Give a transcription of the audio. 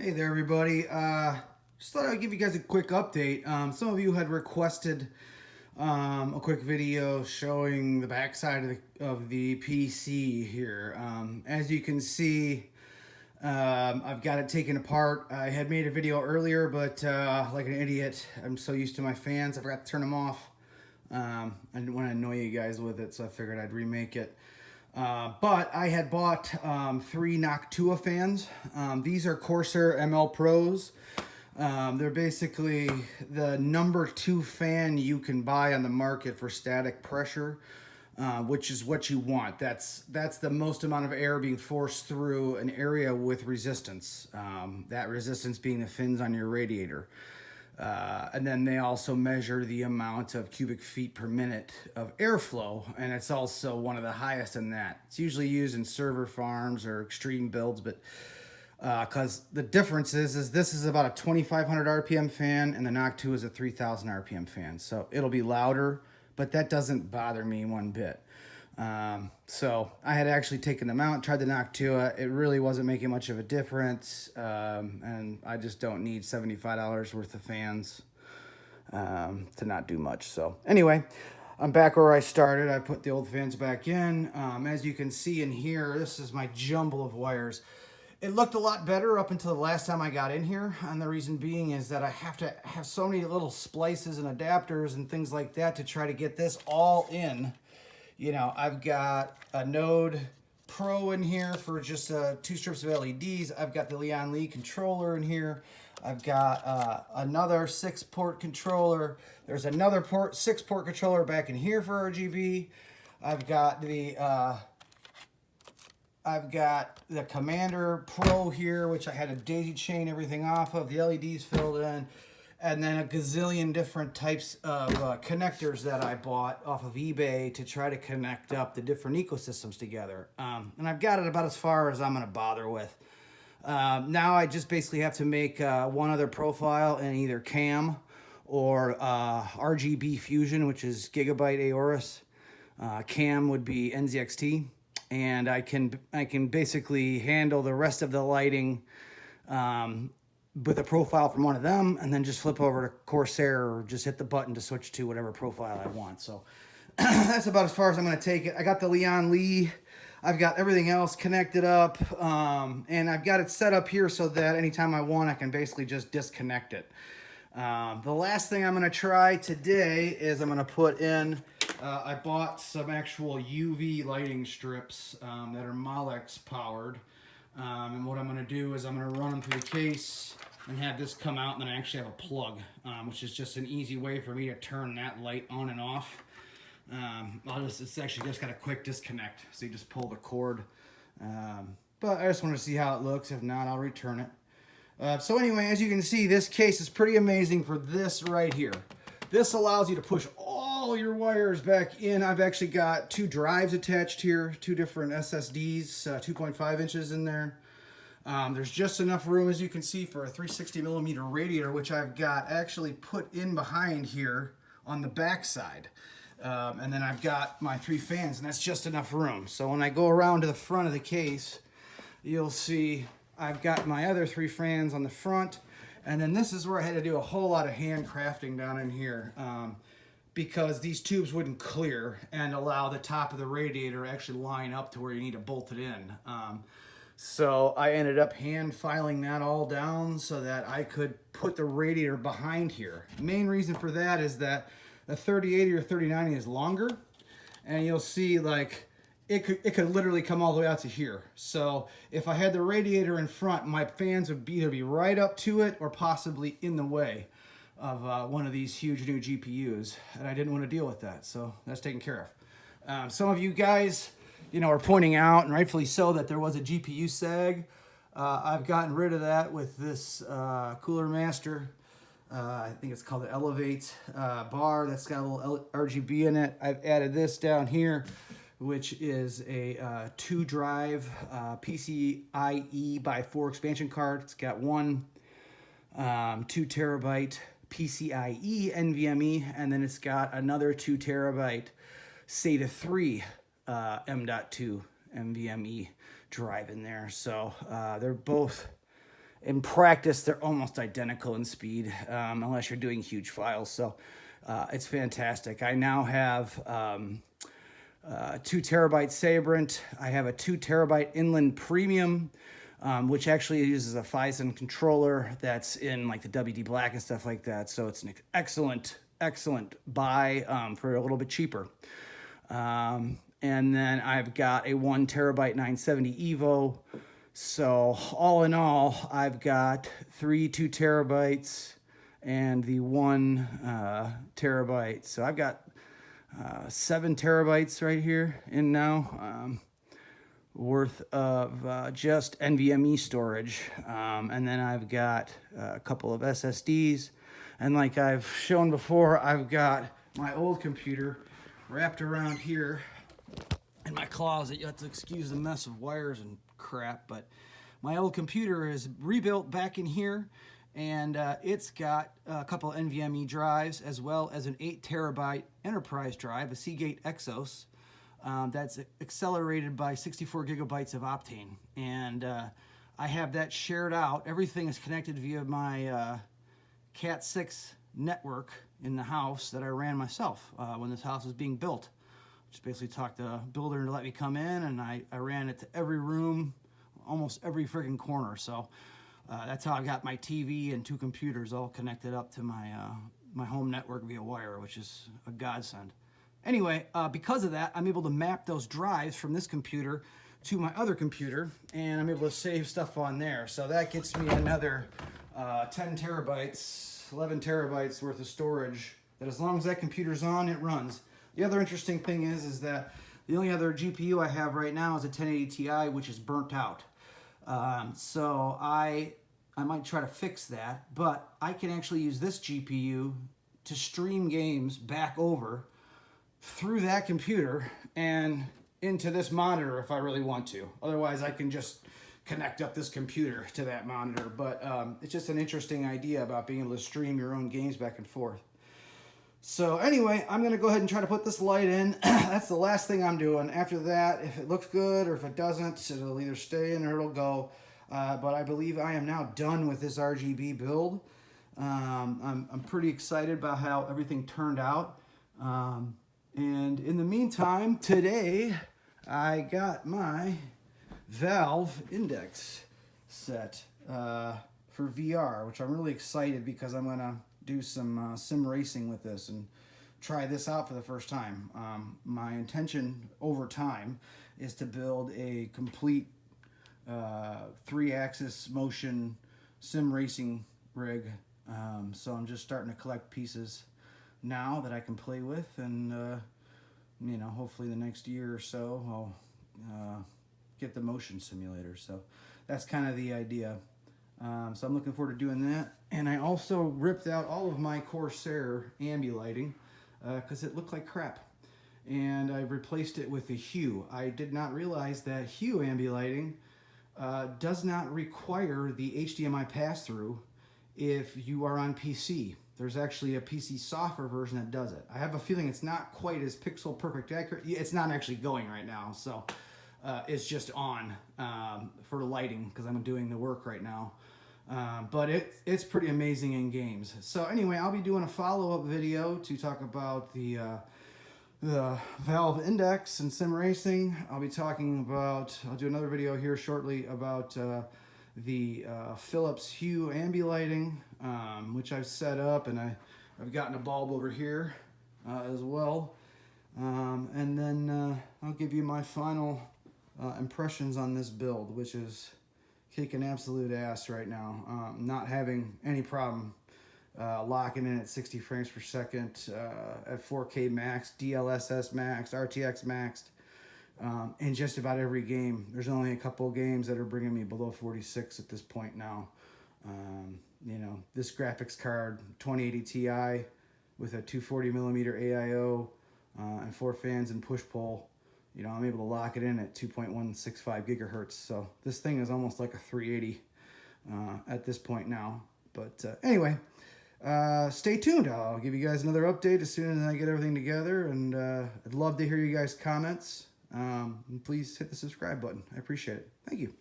Hey there, everybody. Just thought I'd give you guys a quick update. Some of you had requested a quick video showing the backside of the PC here. As you can see, I've got it taken apart. I had made a video earlier, but like an idiot, I'm so used to my fans, I forgot to turn them off. I didn't want to annoy you guys with it, so I figured I'd remake it. But I had bought 3 Noctua fans. These are Corsair ML Pros. They're basically the #2 fan you can buy on the market for static pressure, which is what you want. That's the most amount of air being forced through an area with resistance. That resistance being the fins on your radiator. And then they also measure the amount of cubic feet per minute of airflow, and it's also one of the highest in that. It's usually used in server farms or extreme builds, but because the difference is this is about a 2,500 RPM fan, and the Noctua is a 3,000 RPM fan. So it'll be louder, but that doesn't bother me one bit. So I had actually taken them out, tried the Noctua. It really wasn't making much of a difference. And I just don't need $75 worth of fans to not do much. So anyway, I'm back where I started. I put the old fans back in. As you can see in here, this is my jumble of wires. It looked a lot better up until the last time I got in here, and the reason being is that I have to have so many little splices and adapters and things like that to try to get this all in. You know, I've got a Node Pro in here for just 2 strips of LEDs. I've got the Lian Li controller in here. I've got another 6-port controller. There's another 6-port controller back in here for RGB. I've got the Commander Pro here, which I had to daisy chain everything off of. The LEDs filled in. And then a gazillion different types of connectors that I bought off of eBay to try to connect up the different ecosystems together. And I've got it about as far as I'm going to bother with. Now I just basically have to make one other profile in either CAM or RGB Fusion, which is Gigabyte Aorus. CAM would be NZXT. And I can basically handle the rest of the lighting with a profile from one of them, and then just flip over to Corsair or just hit the button to switch to whatever profile I want. So that's about as far as I'm going to take it. I got the Lian Li. I've got everything else connected up, and I've got it set up here so that anytime I want, I can basically just disconnect it. The last thing I'm going to try today is I'm going to put in, I bought some actual UV lighting strips that are Molex powered. And what I'm going to do is I'm going to run them through the case and have this come out, and then I actually have a plug, which is just an easy way for me to turn that light on and off. It's actually just got a quick disconnect, so you just pull the cord. But I just want to see how it looks. If not, I'll return it. So anyway, as you can see, this case is pretty amazing for this right here. This allows you to push all your wires back in. I've actually got 2 drives attached here, 2 different SSDs, 2.5 inches in there. There's just enough room, as you can see, for a 360 millimeter radiator, which I've got actually put in behind here on the back side. And then I've got my 3 fans, and that's just enough room. So when I go around to the front of the case, you'll see I've got my other 3 fans on the front. And then this is where I had to do a whole lot of hand crafting down in here because these tubes wouldn't clear and allow the top of the radiator to actually line up to where you need to bolt it in. So I ended up hand filing that all down so that I could put the radiator behind here. The main reason for that is that the 3080 or 3090 is longer, and you'll see like it could literally come all the way out to here. So if I had the radiator in front, my fans would either be right up to it or possibly in the way of one of these huge new GPUs, and I didn't want to deal with that, so that's taken care of. Some of you guys, you know, are pointing out, and rightfully so, that there was a GPU sag. I've gotten rid of that with this Cooler Master. I think it's called the Elevate bar. That's got a little RGB in it. I've added this down here, which is a 2-drive PCIe by 4 expansion card. It's got one 2 terabyte PCIe NVMe, and then it's got another 2 terabyte SATA 3 M.2 NVMe drive in there. So they're both in practice, they're almost identical in speed, unless you're doing huge files. So it's fantastic. I now have 2 terabyte Sabrent. I have a 2 terabyte Inland Premium, which actually uses a Phison controller that's in like the WD Black and stuff like that. So it's an excellent buy for a little bit cheaper. And then I've got a 1 terabyte 970 Evo. So all in all, I've got 3 2 terabytes and the 1 terabyte. So I've got 7 terabytes right here in now, worth of just NVMe storage. And then I've got a couple of SSDs. And like I've shown before, I've got my old computer wrapped around here in my closet. You have to excuse the mess of wires and crap, but my old computer is rebuilt back in here, and it's got a couple of NVMe drives as well as an 8 terabyte enterprise drive, a Seagate Exos, that's accelerated by 64 gigabytes of Optane. And I have that shared out. Everything is connected via my Cat 6 network in the house that I ran myself when this house was being built. Just basically talked to the builder to let me come in, and I ran it to every room, almost every freaking corner. So that's how I got my TV and 2 computers all connected up to my my home network via wire, which is a godsend. Anyway, because of that, I'm able to map those drives from this computer to my other computer, and I'm able to save stuff on there. So that gets me another 10 terabytes, 11 terabytes worth of storage that as long as that computer's on, it runs. The other interesting thing is that the only other GPU I have right now is a 1080 Ti, which is burnt out. So I might try to fix that, but I can actually use this GPU to stream games back over through that computer and into this monitor if I really want to. Otherwise, I can just connect up this computer to that monitor. But it's just an interesting idea about being able to stream your own games back and forth. So anyway, I'm going to go ahead and try to put this light in. That's the last thing I'm doing. After that, if it looks good or if it doesn't, it'll either stay in or it'll go. But I believe I am now done with this RGB build. I'm pretty excited about how everything turned out. And in the meantime, today, I got my Valve Index set for VR, which I'm really excited because I'm going to do some sim racing with this and try this out for the first time. My intention over time is to build a complete 3-axis motion sim racing rig. So I'm just starting to collect pieces now that I can play with, and you know, hopefully the next year or so I'll get the motion simulator. So that's kind of the idea. So I'm looking forward to doing that. And I also ripped out all of my Corsair ambilighting because it looked like crap. And I replaced it with the Hue. I did not realize that Hue ambilighting does not require the HDMI pass-through if you are on PC. There's actually a PC software version that does it. I have a feeling it's not quite as pixel perfect accurate. It's not actually going right now, so it's just on for lighting because I'm doing the work right now. But it's pretty amazing in games. So anyway, I'll be doing a follow-up video to talk about the Valve Index and sim racing. I'll do another video here shortly about the Philips Hue ambilighting, which I've set up, and I've gotten a bulb over here as well. And then I'll give you my final impressions on this build, which is kicking absolute ass right now. Not having any problem locking in at 60 frames per second at 4K max, DLSS max, RTX maxed. In just about every game. There's only a couple of games that are bringing me below 46 at this point now. You know, this graphics card, 2080 Ti with a 240mm AIO and 4 fans and push-pull, you know, I'm able to lock it in at 2.165 gigahertz. So this thing is almost like a 380 at this point now. But anyway, stay tuned. I'll give you guys another update as soon as I get everything together, and I'd love to hear you guys' comments. Please hit the subscribe button. I appreciate it. Thank you.